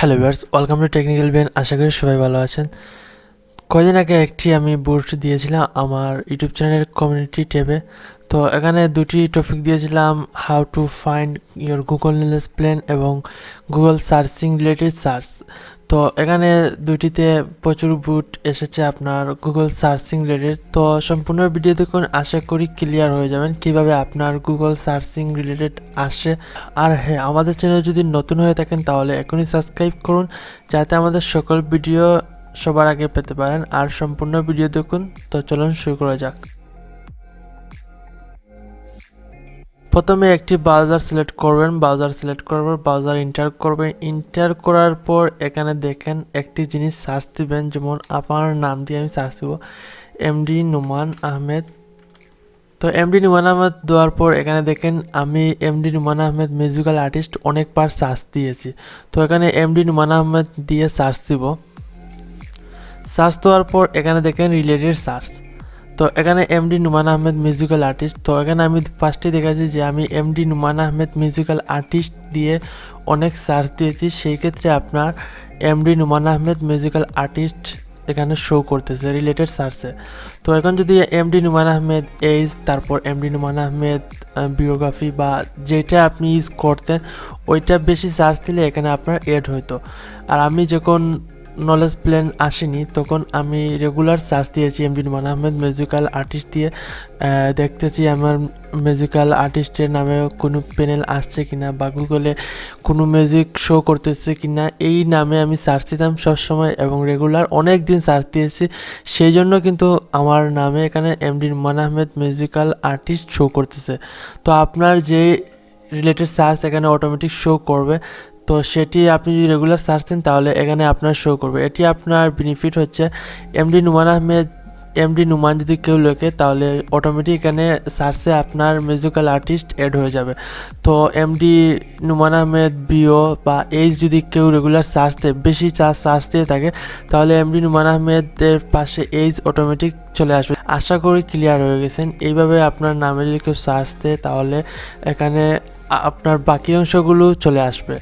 Hello viewers, welcome to technical brain. আশা করি সবাই ভালো আছেন। কয়দিন আগে একটি আমি বোর্ড দিয়েছিলাম আমার ইউটিউব চ্যানেলের কমিউনিটি ট্যাবে। তো এখানে দুটি টপিক দিয়েছিলাম, how to find your Google knowledge plan এবং গুগল সার্চিং রিলেটেড সার্চ। তো এখানে দুটিতে প্রচুর বুট এসেছে আপনার গুগল সার্চিং রিলেটেড। তো সম্পূর্ণ ভিডিও দেখুন, আশা করি ক্লিয়ার হয়ে যাবেন কিভাবে আপনার গুগল সার্চিং রিলেটেড আসে। আর হ্যাঁ, আমাদের চ্যানেল যদি নতুন হয়ে থাকেন তাহলে এখনই সাবস্ক্রাইব করুন, যাতে আমাদের সকল ভিডিও সবার আগে পেতে পারেন। আর সম্পূর্ণ ভিডিও দেখুন। তো চলুন শুরু করা যাক। প্রথমে একটি ব্রাউজার সিলেক্ট করবেন, ব্রাউজার সিলেক্ট করার পর ব্রাউজার এন্টার করবেন। এন্টার করার পর এখানে দেখেন একটি জিনিস সার্চ দিবেন, যেমন আপনার নাম দিয়ে আমি সার্চ দিব এমডি নুমান আহমেদ। তো এমডি নুমান আহমেদ দেওয়ার পর এখানে দেখেন আমি MD Numan Ahmed musical artist অনেকবার সার্চ দিয়েছি। তো এখানে এমডি নুমান আহমেদ দিয়ে সার্চ দিব। সার্চ দেওয়ার পর এখানে দেখেন রিলেটেড সার্চ। তো এখানে MD Numan Ahmed musical artist. তো এখানে আমি ফার্স্টে দেখেছি যে আমি MD Numan Ahmed musical artist দিয়ে অনেক সার্চ দিয়েছি, সেই ক্ষেত্রে আপনার MD Numan Ahmed musical artist এখানে শো করতেছে রিলেটেড সার্চে। তো এখন যদি এমডি নুমান আহমেদ এইজ, তারপর এমডি নুমান আহমেদ বিওগ্রাফি বা যেটা আপনি ইউজ করতেন ওইটা বেশি সার্চ দিলে এখানে আপনার এড হইতো। আর আমি যখন নলেজ প্ল্যান আসেনি তখন আমি রেগুলার সার্চ দিয়েছি MD Numan Ahmed musical artist দিয়ে, দেখতেছি আমার মিউজিক্যাল আর্টিস্টের নামে কোনো প্যানেল আসছে কিনা বা গুগলে কোনো মিউজিক শো করতেছে কিনা, এই নামে আমি সার্চ দিতাম সবসময় এবং রেগুলার অনেক দিন সার্চ দিয়েছি। সেই জন্য কিন্তু আমার নামে এখানে MD Numan Ahmed musical artist show করতেছে। তো আপনার যে রিলেটেড সার্চ এখানে অটোমেটিক শো করবে। তো সেটি আপনি যদি রেগুলার সার্চ দেন তাহলে এখানে আপনার শো করবে। এটি আপনার বেনিফিট হচ্ছে, এমডি নুমান আহমেদ এমডি নুমান যদি কেউ লেখে তাহলে অটোমেটিক এখানে সার্চে আপনার মিউজিক্যাল আর্টিস্ট অ্যাড হয়ে যাবে। তো এমডি নুমান আহমেদ বিও বা এইজ যদি কেউ রেগুলার সার্চ দেয়, বেশি সার্চ দিয়ে থাকে, তাহলে এমডি নুমান আহমেদের পাশে এইজ অটোমেটিক চলে আসবে। আশা করি ক্লিয়ার হয়ে গেছেন। এইভাবে আপনার নামে যদি কেউ সার্চ দেয় তাহলে এখানে আপনার বাকি অংশগুলো চলে আসবে।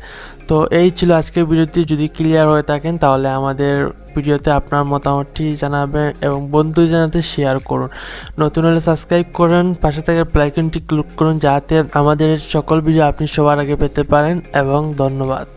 তো এই ছিল আজকের ভিডিওটি। যদি ক্লিয়ার হয়ে থাকেন তাহলে আমাদের ভিডিওতে আপনার মতামতটি জানাবেন এবং বন্ধু জানাতে শেয়ার করুন। নতুন হলে সাবস্ক্রাইব করুন, পাশে থাকা বেল আইকনটি ক্লিক করুন, যাতে আমাদের সকল ভিডিও আপনি সবার আগে পেতে পারেন। এবং ধন্যবাদ।